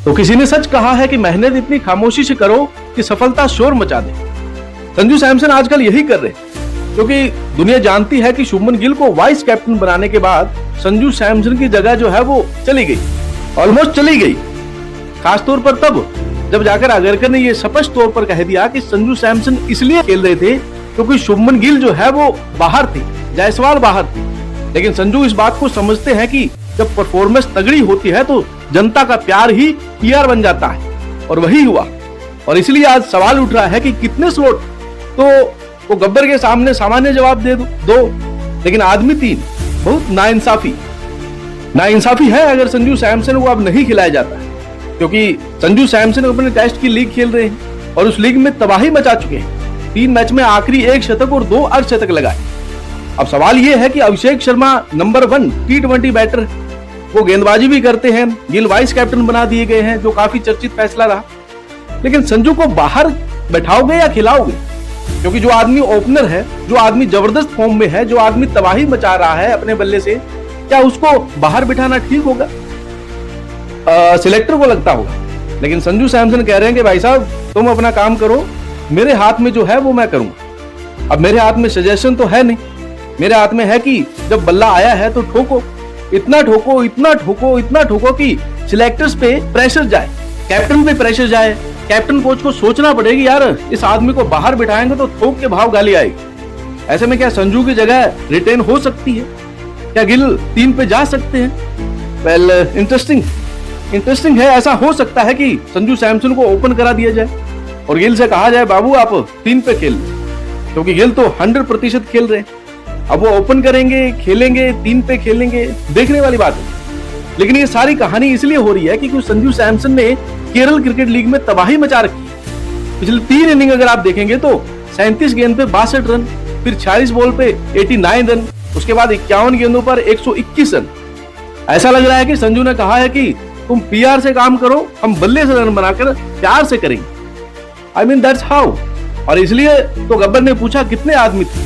तो किसी ने सच कहा है कि मेहनत इतनी खामोशी से करो कि सफलता शोर मचा दे। संजू सैमसन आजकल यही कर रहे हैं, क्योंकि दुनिया जानती है कि शुभमन गिल को वाइस कैप्टन बनाने के बाद संजू सैमसन की जगह जो है वो चली गई, ऑलमोस्ट चली गई। खासतौर पर तब जब जाकर आगरकर ने यह स्पष्ट तौर पर कह दिया कि संजू सैमसन इसलिए खेल रहे थे क्योंकि शुभमन गिल जो है वो बाहर थे, जायसवाल बाहर थे। लेकिन संजू इस बात को समझते हैं कि जब परफॉर्मेंस तगड़ी होती है तो जनता का प्यार ही पीआर बन जाता है, और वही हुआ। और इसलिए आज सवाल उठ रहा है कि कितने स्लॉट, तो वो गब्बर के सामने सामान्य जवाब दे दो, लेकिन आदमी 3, बहुत नाइंसाफी है अगर संजू सैमसन को अब नहीं खिलाया जाता है, क्योंकि संजू सैमसन अपने टेस्ट की लीग खेल रहे हैं और उस लीग में तबाही मचा चुके हैं। 3 मैच में आखिरी 1 शतक और 2 अर्धशतक लगाए। अब सवाल यह है कि Abhishek Sharma number 1 T20 batter, वो गेंदबाजी भी करते हैं, गिल वाइस कैप्टन बना दिए गए हैं, जो काफी चर्चित फैसला रहा। लेकिन संजू को बाहर बैठाओगे या खिलाओगे? क्योंकि जो आदमी ओपनर है, जो आदमी जबरदस्त फॉर्म में है, जो आदमी तबाही मचा रहा है अपने बल्ले से, क्या उसको बाहर बिठाना ठीक होगा? सिलेक्टर को लगता होगा, लेकिन संजू सैमसन कह रहे हैं कि भाई साहब तुम अपना काम करो, मेरे हाथ में जो है वो मैं करूंगा। अब मेरे हाथ में सजेशन तो है नहीं, मेरे हाथ में है कि जब बल्ला आया है तो ठोको, इतना ठोको, इतना ठोको, इतना ठोको कि सिलेक्टर्स पे प्रेशर जाए, कैप्टन पे प्रेशर जाए, कैप्टन कोच को सोचना पड़ेगी यार इस आदमी को बाहर बिठाएंगे तो थोक के भाव गाली आएगी। ऐसे में क्या संजू की जगह रिटेन हो सकती है? क्या गिल 3 पे जा सकते हैं? वेल, इंटरेस्टिंग है। ऐसा हो सकता है कि संजू सैमसन को ओपन करा दिया जाए और गिल से कहा जाए बाबू आप 3 पे खेल, क्योंकि गिल तो 100% खेल रहे हैं। अब वो ओपन करेंगे, खेलेंगे, 3 पे खेलेंगे, देखने वाली बात है। लेकिन ये सारी कहानी इसलिए हो रही है कि संजू सैमसन ने केरल क्रिकेट लीग में तबाही मचा रखी है। पिछले 3 इनिंग अगर आप देखेंगे तो 37 गेंद पे 62 रन, फिर 46 बॉल पे 89 रन, उसके बाद 51 गेंदों पर 121 रन। ऐसा लग रहा है कि संजू ने कहा है कि तुम पीआर से काम करो, हम बल्ले से रन बनाकर प्यार से करेंगे। I mean that's how. और इसलिए तो गब्बर ने पूछा कितने आदमी थे,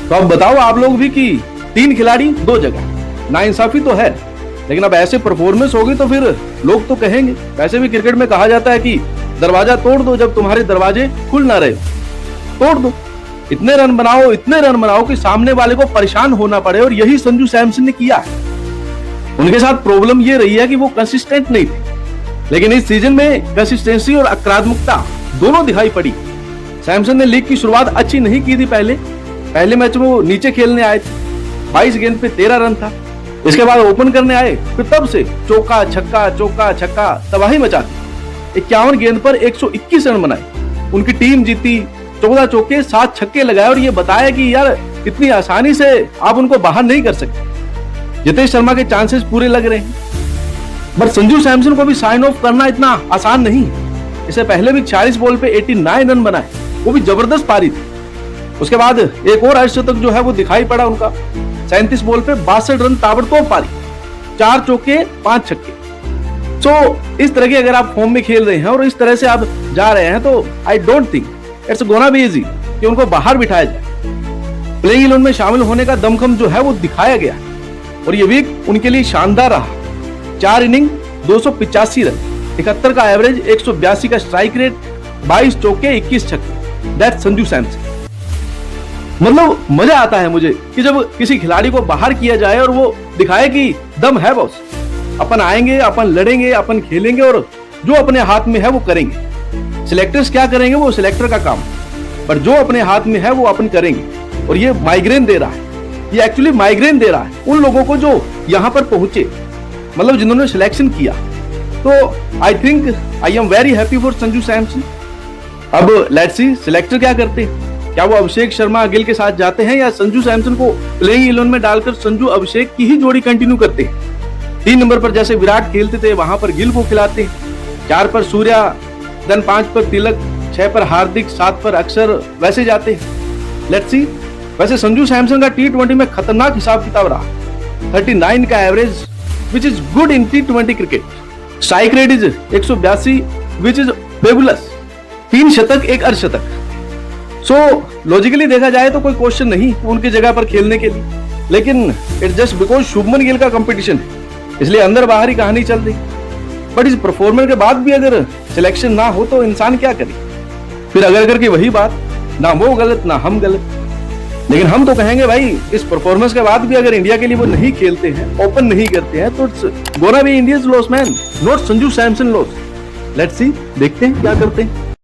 तो अब बताओ आप लोग भी कि 3 खिलाड़ी 2 जगह। नाइंसाफी तो है, लेकिन अब ऐसे परफॉर्मेंस होगी तो फिर लोग तो कहेंगे। वैसे भी क्रिकेट में कहा जाता है कि दरवाजा तोड़ दो जब तुम्हारे दरवाजे खुल ना रहे, तोड़ दो, इतने रन बनाओ कि सामने वाले को परेशान होना पड़े। और यही संजू सैमसन ने किया है। उनके साथ प्रॉब्लम ये रही है कि वो कंसिस्टेंट नहीं थे, लेकिन इस सीजन में कंसिस्टेंसी और आक्रामकता दोनों दिखाई पड़ी। सैमसन ने लीग की शुरुआत अच्छी नहीं की थी। पहले मैच में वो नीचे खेलने आए थे, 22 गेंद पे 13 रन था। इसके बाद ओपन करने आए, फिर तब से चौका छक्का तबाही मचा दी। 51 गेंद पर 121 रन बनाए, उनकी टीम जीती, 14 चौके 7 छक्के लगाए और ये बताया कि यार इतनी आसानी से आप उनको बाहर नहीं कर सकते। जितेश शर्मा के चांसेस पूरे लग रहे हैं, बट संजू सैमसन को भी साइन ऑफ करना इतना आसान नहीं। इससे पहले भी 46 बॉल पे 89 रन बनाए, वो भी जबरदस्त पारी थी। उसके बाद एक और अर्धशतक जो है वो दिखाई पड़ा उनका, 37 बॉल पे 62 रन, ताबड़तोड़ पारी, 4 चौके 5 छक्के। सो इस तरह के अगर आप फॉर्म में खेल रहे हैं और इस तरह से आप जा रहे हैं तो I don't think it's gonna be easy कि उनको बाहर बिठाया जाए। प्लेइंग 11 में शामिल होने का दमखम जो है वो दिखाया गया और ये वीक उनके लिए शानदार रहा। 4 इनिंग 285 रन, 71 का एवरेज, 182 का स्ट्राइक रेट, 22 चौके 21 छक्के। दैट्स संजू सैमसन। मतलब मजा आता है मुझे कि जब किसी खिलाड़ी को बाहर किया जाए और वो दिखाए कि दम है बॉस, अपन आएंगे, अपन लड़ेंगे, अपन खेलेंगे और जो अपने हाथ में है वो करेंगे। सिलेक्टर्स क्या करेंगे वो सिलेक्टर का काम, पर जो अपने हाथ में है वो अपन करेंगे। और ये माइग्रेन दे रहा है, ये एक्चुअली माइग्रेन दे रहा है उन लोगों को जो यहाँ पर पहुंचे, मतलब जिन्होंने सिलेक्शन किया। तो I think I am very happy for Sanju Samson. अब लेट्स सी सिलेक्टर क्या करते हैं, क्या वो अभिषेक शर्मा गिल के साथ जाते हैं या संजू सैमसन को प्लेइंग 11 में डालकर संजू अभिषेक की ही जोड़ी कंटिन्यू करते हैं। 3 नंबर पर जैसे विराट खेलते थे वहां पर गिल को खिलाते हैं, 4 पर सूर्या, देन 5 पर तिलक, 6 पर हार्दिक, 7 पर अक्षर, वैसे जाते हैं। Let's see. वैसे संजू सैमसन का T20 में खतरनाक हिसाब किताब रहा, 39 का average which is good in T20 cricket, strike rate is 182 which is fabulous, 3 शतक 1 अर्धशतक। सो लॉजिकली देखा जाए तो कोई क्वेश्चन नहीं उनकी जगह पर खेलने के लिए, लेकिन it's just because Shubman Gill का कंपटीशन है, इसलिए अंदर बाहर ही कहानी चल रही। बट इस परफॉर्मेंस के बाद भी अगर सिलेक्शन ना हो तो इंसान क्या करे? फिर अगर की वही बात, ना वो गलत ना हम गलत। लेकिन हम तो कहेंगे भाई इस परफॉर्मेंस के बाद भी अगर इंडिया के लिए वो नहीं खेलते हैं, ओपन नहीं करते हैं, तो gonna be India's loss man, not Sanju Samson loss. Let's see, देखते हैं क्या करते हैं।